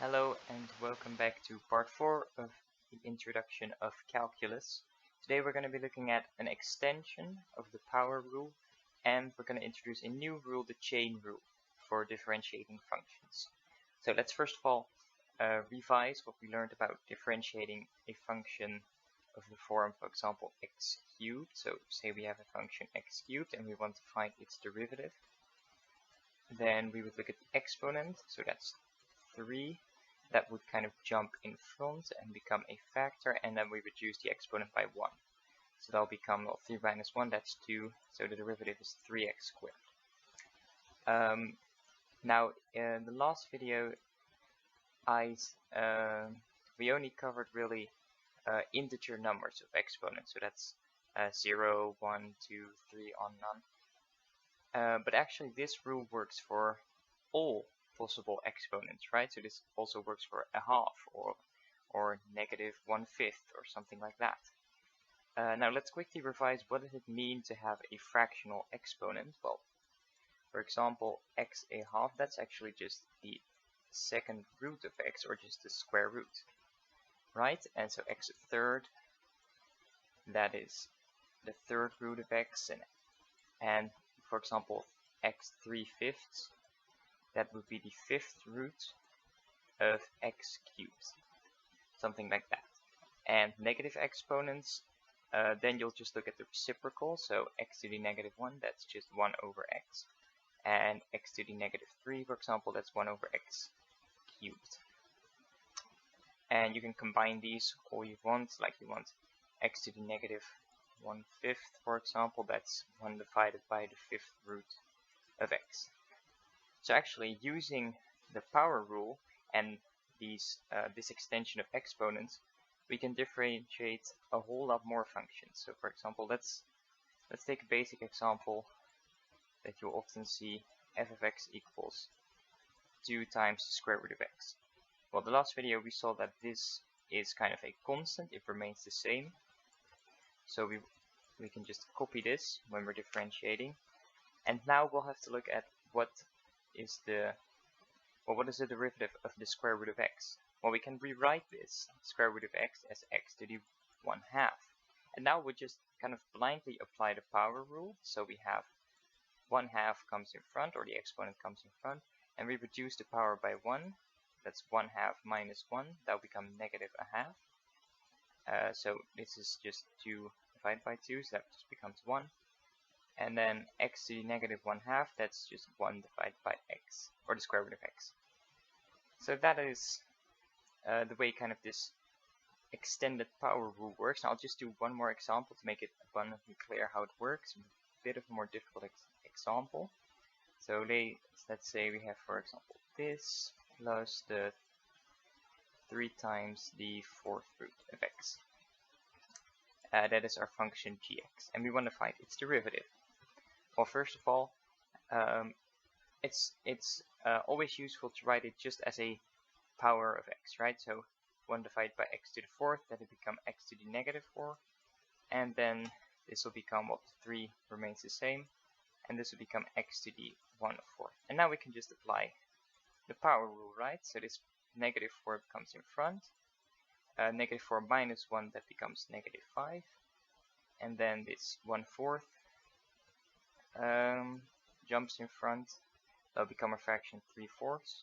Hello and welcome back to part 4 of the introduction of calculus. Today we're going to be looking at an extension of the power rule, and we're going to introduce a new rule, the chain rule, for differentiating functions. So let's first of all revise what we learned about differentiating a function of the form, for example, x cubed. So say we have a function x cubed and we want to find its derivative. Then we would look at the exponent, so that's 3. That would kind of jump in front and become a factor, and then we reduce the exponent by 1. So that'll become, well, 3 minus 1, that's 2, so the derivative is 3x squared. Now, in the last video, we only covered really integer numbers of exponents, so that's 0, 1, 2, 3, on none. But actually this rule works for all possible exponents, right? So this also works for a half or negative 1/5 or something like that. Now let's quickly revise, what does it mean to have a fractional exponent? Well, for example, x a half, that's actually just the second root of x, or just the square root, right? And so x a third, that is the third root of x, and for example x 3/5, that would be the fifth root of x cubed, something like that. And negative exponents, then you'll just look at the reciprocal, so x to the negative 1, that's just 1 over x, and x to the negative 3, for example, that's 1 over x cubed. And you can combine these all you want, like you want x to the negative 1/5, for example, that's 1 divided by the fifth root of x. So actually, using the power rule and this extension of exponents, we can differentiate a whole lot more functions. So for example, let's take a basic example that you'll often see, f of x equals 2 times the square root of x. Well, the last video we saw that this is kind of a constant, it remains the same. So we can just copy this when we're differentiating. And now we'll have to look at what is the derivative of the square root of x? Well, we can rewrite this square root of x as x to the 1/2. And now we just kind of blindly apply the power rule. So we have 1/2 comes in front, or the exponent comes in front, and we reduce the power by 1. That's 1/2 minus 1. That will become negative 1/2. So this is just 2 divided by 2, so that just becomes 1. And then x to the negative 1/2, that's just 1 divided by x, or the square root of x. So that is the way kind of this extended power rule works. And I'll just do one more example to make it abundantly clear how it works. A bit of a more difficult example. So let's say we have, for example, this plus the 3 times the fourth root of x. That is our function gx, and we want to find its derivative. Well, first of all, it's always useful to write it just as a power of x, right? So 1 divided by x to the fourth, that will become x to the negative 4, and then this will become, well, 3 remains the same, and this will become x to the 1/4. And now we can just apply the power rule, right? So this negative 4 comes in front, negative 4 minus 1, that becomes negative 5, and then this 1/4 jumps in front, that'll become a fraction 3/4,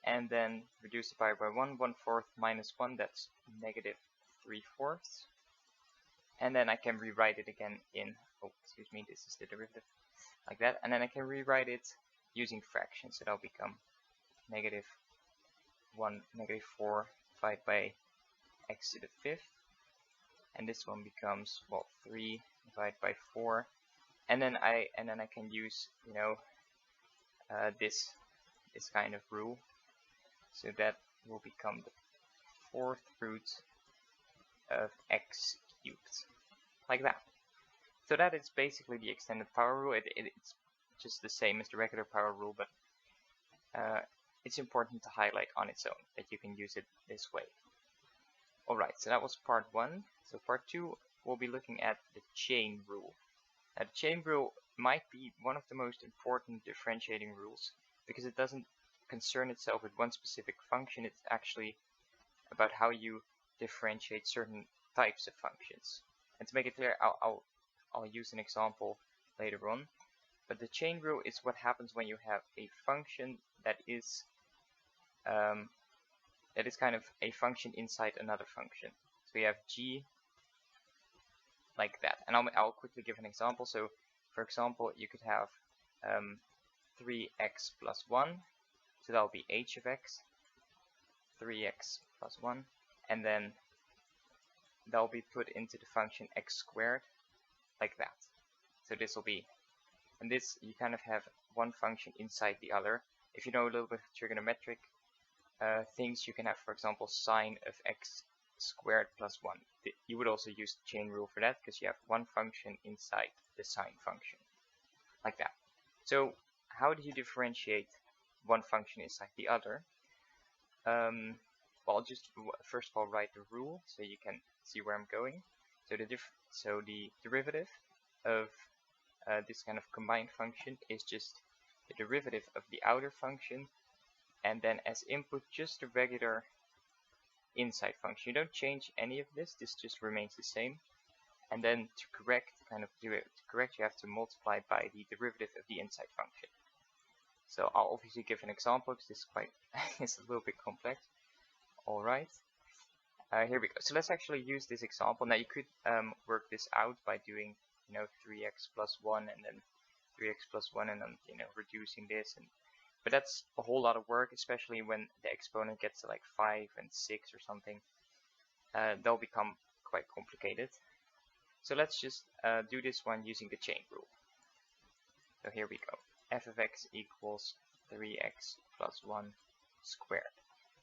and then reduce the power by 1, 1/4 minus 1, that's negative 3/4, and then I can rewrite it again in, oh, excuse me, this is the derivative, like that, and then I can rewrite it using fractions, so that'll become negative 4 divided by x to the 5th, and this one becomes, well, 3 divided by 4, and then I can use, you know, this kind of rule, so that will become the fourth root of x cubed, like that. So that is basically the extended power rule. It's just the same as the regular power rule, but it's important to highlight on its own that you can use it this way. Alright, so that was part 1. So part 2, we'll be looking at the chain rule. Now, the chain rule might be one of the most important differentiating rules, because it doesn't concern itself with one specific function. It's actually about how you differentiate certain types of functions. And to make it clear, I'll use an example later on. But the chain rule is what happens when you have a function that is kind of a function inside another function. So you have g like that. And I'll quickly give an example. So for example, you could have 3x plus 1. So that'll be h of x, 3x plus 1. And then that'll be put into the function x squared like that. So this will be, and this, you kind of have one function inside the other. If you know a little bit of trigonometric things, you can have, for example, sine of x squared plus 1. You would also use the chain rule for that, because you have one function inside the sine function, like that. So how do you differentiate one function inside the other? Well, I'll just first of all write the rule so you can see where I'm going. So the derivative of this kind of combined function is just the derivative of the outer function, and then as input just the regular inside function. You don't change any of this, this just remains the same. And then to correct, you have to multiply by the derivative of the inside function. So I'll obviously give an example because this is quite it's a little bit complex. Alright, here we go. So let's actually use this example. Now you could work this out by doing 3x plus 1 and then 3x plus 1 and then reducing this, but that's a whole lot of work, especially when the exponent gets to like 5 and 6 or something. They'll become quite complicated. So let's just do this one using the chain rule. So here we go. F of x equals 3x plus 1 squared.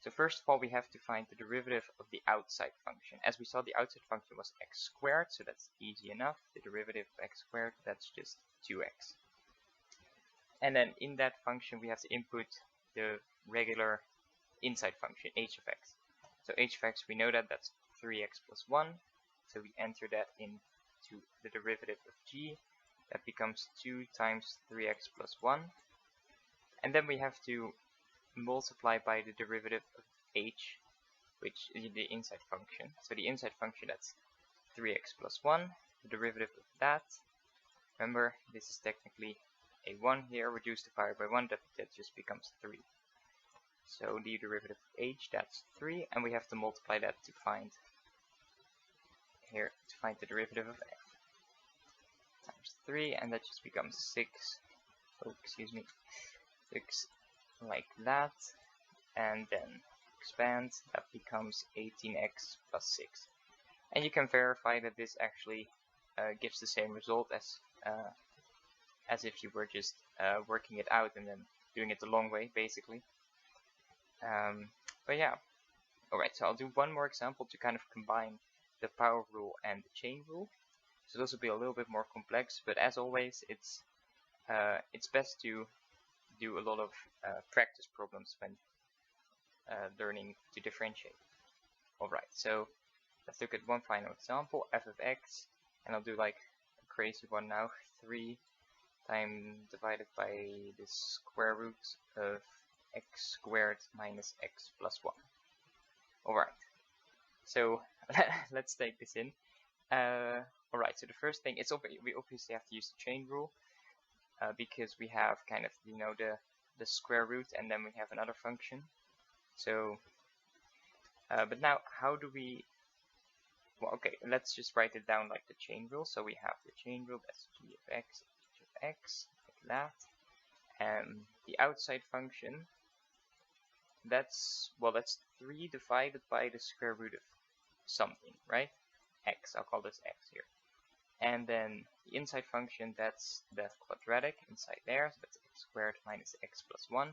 So first of all, we have to find the derivative of the outside function. As we saw, the outside function was x squared, so that's easy enough. The derivative of x squared, that's just 2x. And then in that function, we have to input the regular inside function, h of x. So h of x, we know that that's 3x plus 1. So we enter that into the derivative of g. That becomes 2 times 3x plus 1. And then we have to multiply by the derivative of h, which is the inside function. So the inside function, that's 3x plus 1. The derivative of that, remember, this is technically a 1 here, reduced to power by 1, that just becomes 3. So the derivative of h, that's 3, and we have to multiply that to find the derivative of f. Times 3, and that just becomes 6. Oh, excuse me, 6 like that, and then expand, that becomes 18x plus 6. And you can verify that this actually gives the same result as if you were just working it out and then doing it the long way, basically. But yeah, alright, so I'll do one more example to kind of combine the power rule and the chain rule. So those will be a little bit more complex, but as always, it's best to do a lot of practice problems when learning to differentiate. Alright, so let's look at one final example, f of x, and I'll do like a crazy one now, 3 times divided by the square root of x squared minus x plus 1. Alright, so let's take this in. Alright, so the first thing, we obviously have to use the chain rule, because we have kind of, the square root and then we have another function. So, but now how do we, well, okay, let's just write it down like the chain rule. So we have the chain rule, that's g of x, h of x, like that. And the outside function, that's 3 divided by the square root of something, right? X, I'll call this x here. And then the inside function, that's the quadratic inside there, so that's x squared minus x plus 1.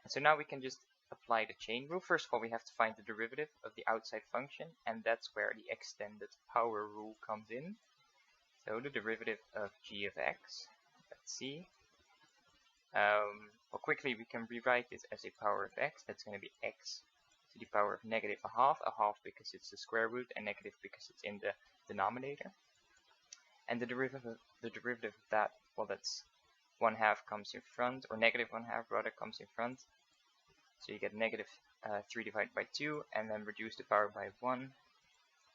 And so now we can just apply the chain rule. First of all, we have to find the derivative of the outside function, and that's where the extended power rule comes in. So the derivative of g of x, let's see. Well, quickly we can rewrite this as a power of x. That's going to be x to the power of negative a half because it's the square root, and negative because it's in the denominator. And the derivative of that, well, that's 1/2 comes in front, or negative 1/2 rather comes in front. So you get negative 3 divided by 2, and then reduce the power by 1.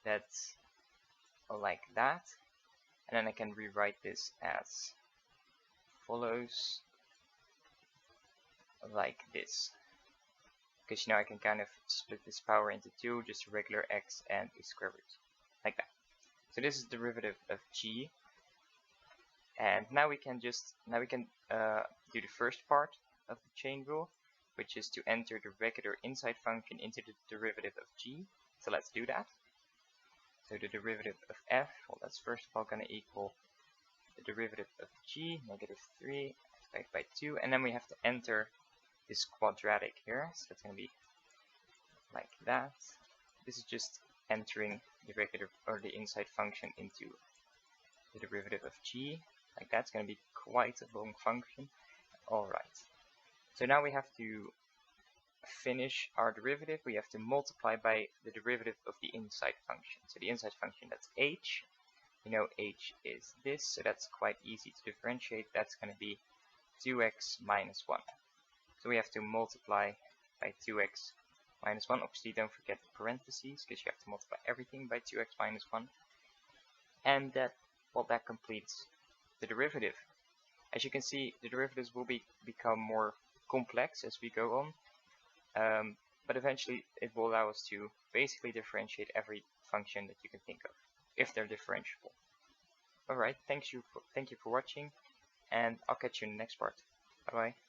That's like that. And then I can rewrite this as follows, like this. Because now I can kind of split this power into two, just a regular x and a square root, like that. So this is the derivative of g. And now we can do the first part of the chain rule, which is to enter the regular inside function into the derivative of g. So let's do that. So the derivative of f, well, that's first of all going to equal the derivative of g, negative 3 divided by 2, and then we have to enter this quadratic here, so that's going to be like that. This is just entering the regular or the inside function into the derivative of g, like that's going to be quite a long function. Alright, so now we have to finish our derivative. We have to multiply by the derivative of the inside function. So the inside function, that's h. You know h is this, so that's quite easy to differentiate. That's going to be 2x minus 1. So we have to multiply by 2x minus 1. Obviously don't forget the parentheses, because you have to multiply everything by 2x minus 1. And that completes the derivative. As you can see, the derivatives will become more complex as we go on, but eventually it will allow us to basically differentiate every function that you can think of, if they're differentiable. Alright, thank you for watching, and I'll catch you in the next part. Bye bye.